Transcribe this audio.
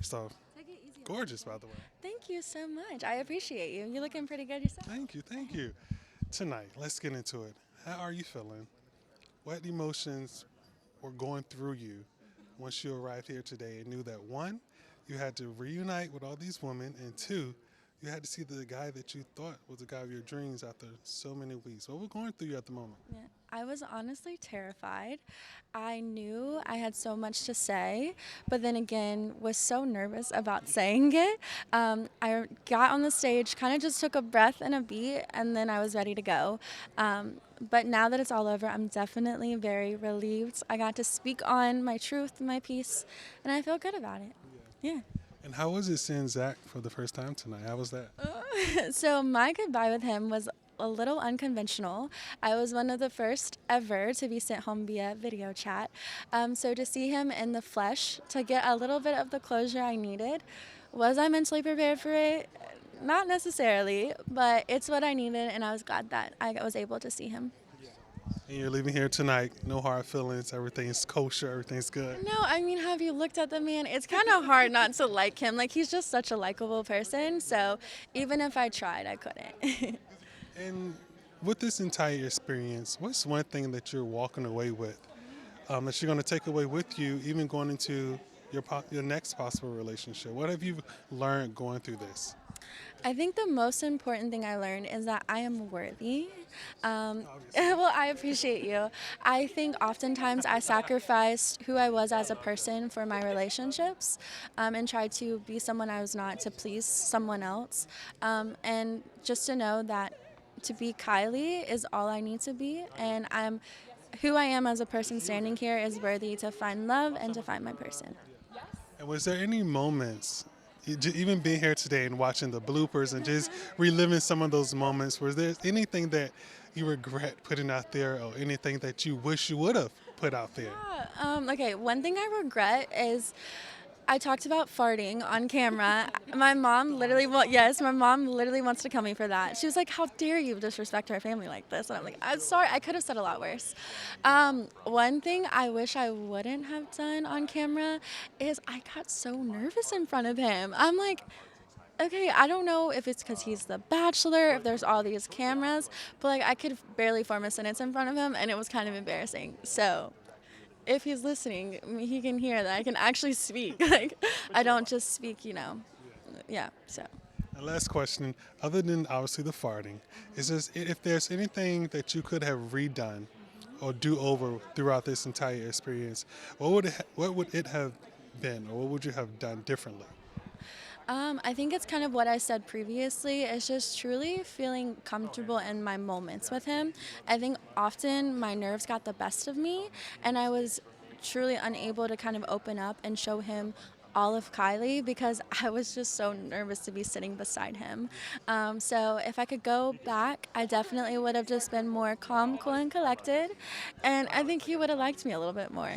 So Take it easy. gorgeous, by the way. Thank you so much. I appreciate you. You're looking pretty good yourself. Thank you, thank you. Tonight, let's get into it. How are you feeling? What emotions were going through you once you arrived here today and knew that one, you had to reunite with all these women, and two, you had to see the guy that you thought was the guy of your dreams after so many weeks. What was going through you at the moment? Yeah, I was honestly terrified. I knew I had so much to say, but then again, was so nervous about saying it. I got on the stage, kind of just took a breath and a beat, and then I was ready to go. But now that it's all over, I'm definitely very relieved. I got to speak on my truth, my piece, and I feel good about it. Yeah. And how was it seeing Zach for the first time tonight? How was that? So my goodbye with him was a little unconventional. I was one of the first ever to be sent home via video chat. So to see him in the flesh, to get a little bit of the closure I needed, was I mentally prepared for it? Not necessarily, but it's what I needed, and I was glad that I was able to see him. And you're leaving here tonight, no hard feelings, everything's kosher, everything's good. No, I mean, have you looked at the man? It's kind of hard not to like him. Like, he's just such a likable person. So even if I tried, I couldn't. And with this entire experience, what's one thing that you're walking away with that you're going to take away with you, even going into your next possible relationship? What have you learned going through this? I think the most important thing I learned is that I am worthy. Well, I appreciate you. I think oftentimes I sacrificed who I was as a person for my relationships, and tried to be someone I was not to please someone else. And just to know that to be Kylie is all I need to be, and who I am as a person standing here is worthy to find love and to find my person. And was there any moments, even being here today and watching the bloopers and just reliving some of those moments, was there anything that you regret putting out there or anything that you wish you would have put out there? Okay, one thing I regret is I talked about farting on camera. My mom literally, yes, my mom literally wants to kill me for that. She was like, "How dare you disrespect our family like this?" And I'm like, "I'm sorry, I could have said a lot worse." One thing I wish I wouldn't have done on camera is I got so nervous in front of him. I'm like, okay, I don't know if it's because he's the Bachelor, if there's all these cameras, but like I could barely form a sentence in front of him, and it was kind of embarrassing. So if he's listening, he can hear that I can actually speak. Like, I don't just speak, Yeah, so. And last question, other than obviously the farting, is this, if there's anything that you could have redone or do over throughout this entire experience, what would it have been, or what would you have done differently? I think it's kind of what I said previously. It's just truly feeling comfortable in my moments with him. I think often my nerves got the best of me, and I was truly unable to kind of open up and show him all of Kylie because I was just so nervous to be sitting beside him. So if I could go back, I definitely would have just been more calm, cool, and collected, and I think he would have liked me a little bit more.